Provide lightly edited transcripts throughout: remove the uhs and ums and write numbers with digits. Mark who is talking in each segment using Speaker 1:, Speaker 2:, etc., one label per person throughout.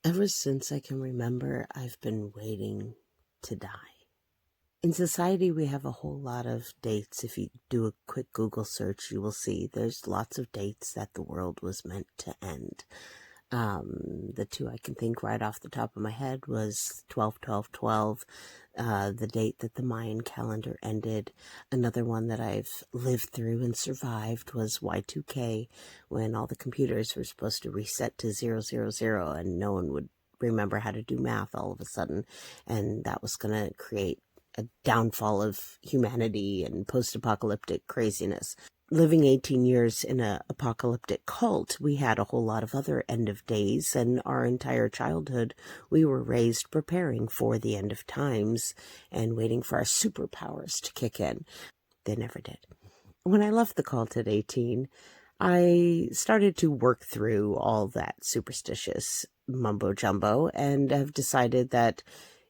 Speaker 1: Ever since I can remember, I've been waiting to die. In society, we have a whole lot of dates. If you do a quick Google search, you will see there's lots of dates that the world was meant to end. The two I can think right off the top of my head was 12-12-12, the date that the Mayan calendar ended. Another one that I've lived through and survived was Y2K, when all the computers were supposed to reset to 000 and no one would remember how to do math all of a sudden. And that was going to create a downfall of humanity and post-apocalyptic craziness. Living 18 years in an apocalyptic cult, we had a whole lot of other end of days, and our entire childhood, we were raised preparing for the end of times and waiting for our superpowers to kick in. They never did. When I left the cult at 18, I started to work through all that superstitious mumbo jumbo and have decided that,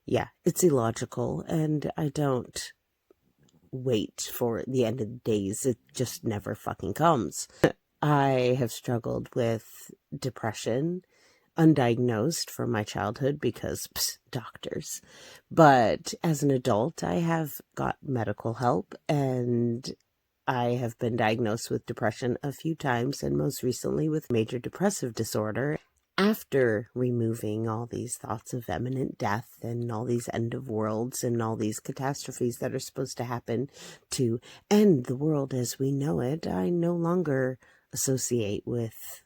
Speaker 1: yeah, it's illogical, and I don't wait for the end of the days. It just never fucking comes. I have struggled with depression, undiagnosed from my childhood because doctors. But as an adult, I have got medical help, and I have been diagnosed with depression a few times, and most recently with major depressive disorder. After removing all these thoughts of imminent death and all these end of worlds and all these catastrophes that are supposed to happen to end the world as we know it, I no longer associate with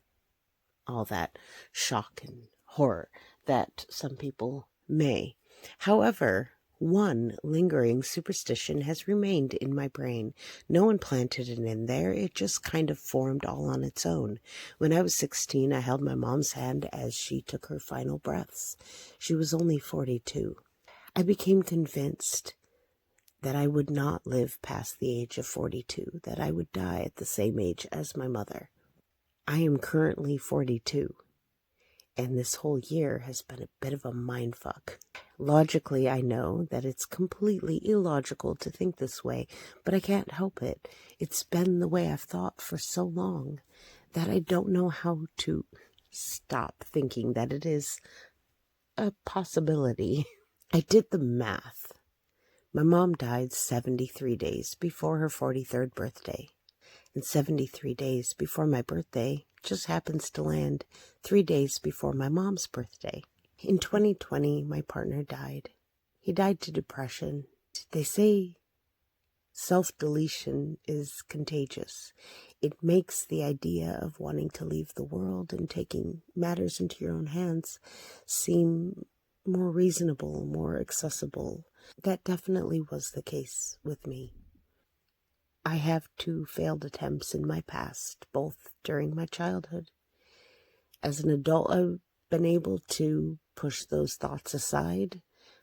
Speaker 1: all that shock and horror that some people may. However, one lingering superstition has remained in my brain. No one planted it in there. It just kind of formed all on its own. When I was 16, I held my mom's hand as she took her final breaths. She was only 42. I became convinced that I would not live past the age of 42, that I would die at the same age as my mother. I am currently 42. And this whole year has been a bit of a mindfuck. Logically, I know that it's completely illogical to think this way, but I can't help it. It's been the way I've thought for so long that I don't know how to stop thinking that it is a possibility. I did the math. My mom died 73 days before her 43rd birthday, and 73 days before my birthday just happens to land 3 days before my mom's birthday. In 2020, my partner died. He died to depression. They say self-deletion is contagious. It makes the idea of wanting to leave the world and taking matters into your own hands seem more reasonable, more accessible. That definitely was the case with me. I have 2 failed attempts in my past, both during my childhood. As an adult, I've been able to push those thoughts aside.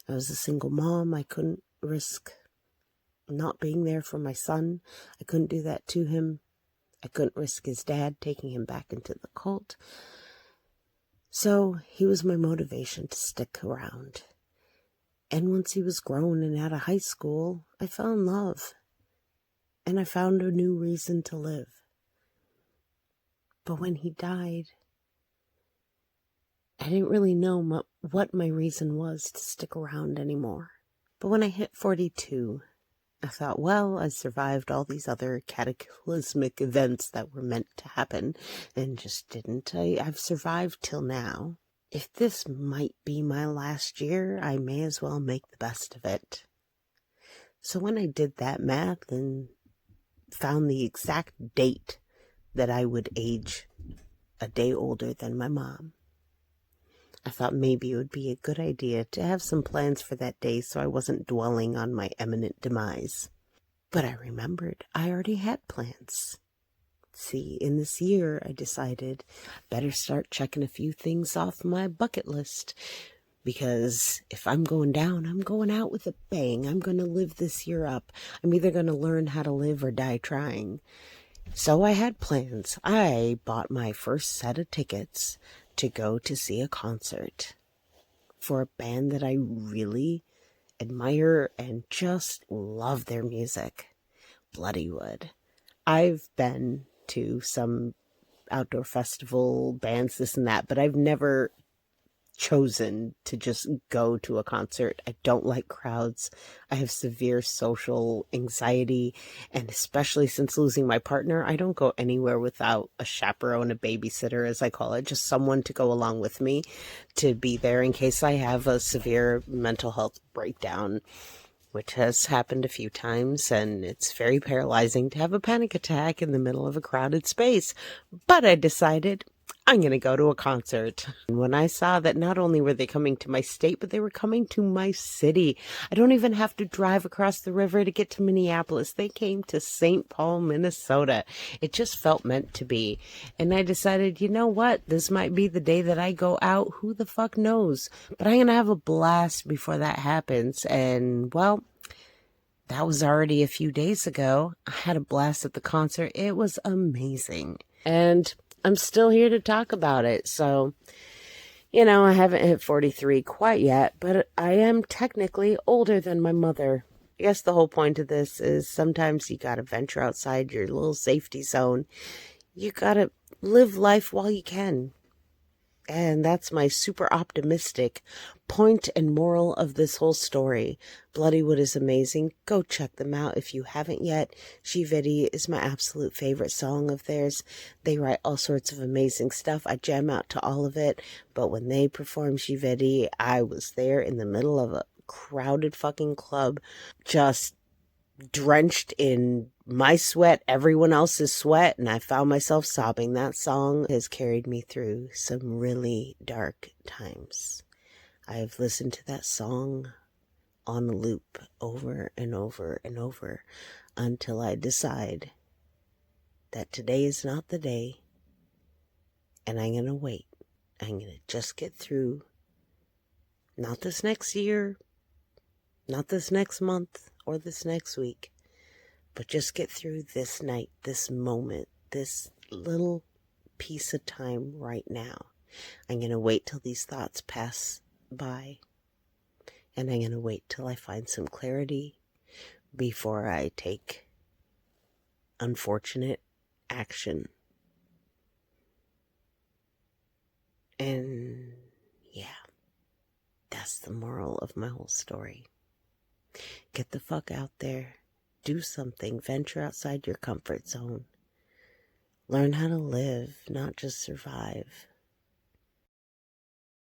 Speaker 1: I was a single mom. I couldn't risk not being there for my son. I couldn't do that to him. I couldn't risk his dad taking him back into the cult. So he was my motivation to stick around. And once he was grown and out of high school, I fell in love. And I found a new reason to live. But when he died, I didn't really know what my reason was to stick around anymore. But when I hit 42, I thought, well, I survived all these other cataclysmic events that were meant to happen and just didn't. I've survived till now. If this might be my last year, I may as well make the best of it. So when I did that math and found the exact date that I would age a day older than my mom, I thought maybe it would be a good idea to have some plans for that day so I wasn't dwelling on my imminent demise. But I remembered I already had plans. See, in this year, I decided better start checking a few things off my bucket list. Because if I'm going down, I'm going out with a bang. I'm going to live this year up. I'm either going to learn how to live or die trying. So I had plans. I bought my first set of tickets to go to see a concert for a band that I really admire and just love their music, Bloodywood. I've been to some outdoor festival bands, this and that, but I've never chosen to just go to a concert. I don't like crowds. I have severe social anxiety, and especially since losing my partner, I don't go anywhere without a chaperone, a babysitter, as I call it, just someone to go along with me to be there in case I have a severe mental health breakdown, which has happened a few times, and it's very paralyzing to have a panic attack in the middle of a crowded space. But I decided I'm going to go to a concert. And when I saw that not only were they coming to my state, but they were coming to my city. I don't even have to drive across the river to get to Minneapolis. They came to St. Paul, Minnesota. It just felt meant to be. And I decided, you know what? This might be the day that I go out. Who the fuck knows? But I'm going to have a blast before that happens. And, well, that was already a few days ago. I had a blast at the concert. It was amazing. And I'm still here to talk about it. So, I haven't hit 43 quite yet, but I am technically older than my mother. I guess the whole point of this is sometimes you gotta venture outside your little safety zone. You gotta live life while you can. And that's my super optimistic point and moral of this whole story. Bloodywood is amazing. Go check them out if you haven't yet. Shivedi is my absolute favorite song of theirs. They write all sorts of amazing stuff. I jam out to all of it. But when they performed Shivedi, I was there in the middle of a crowded fucking club, just drenched in my sweat, everyone else's sweat, and I found myself sobbing. That song has carried me through some really dark times. I've listened to that song on a loop over and over and over until I decide that today is not the day, and I'm going to wait. I'm going to just get through, not this next year, not this next month, or this next week, but just get through this night, this moment, this little piece of time right now. I'm going to wait till these thoughts pass by, and I'm going to wait till I find some clarity before I take unfortunate action. And yeah, that's the moral of my whole story. Get the fuck out there. Do something. Venture outside your comfort zone. Learn how to live, not just survive.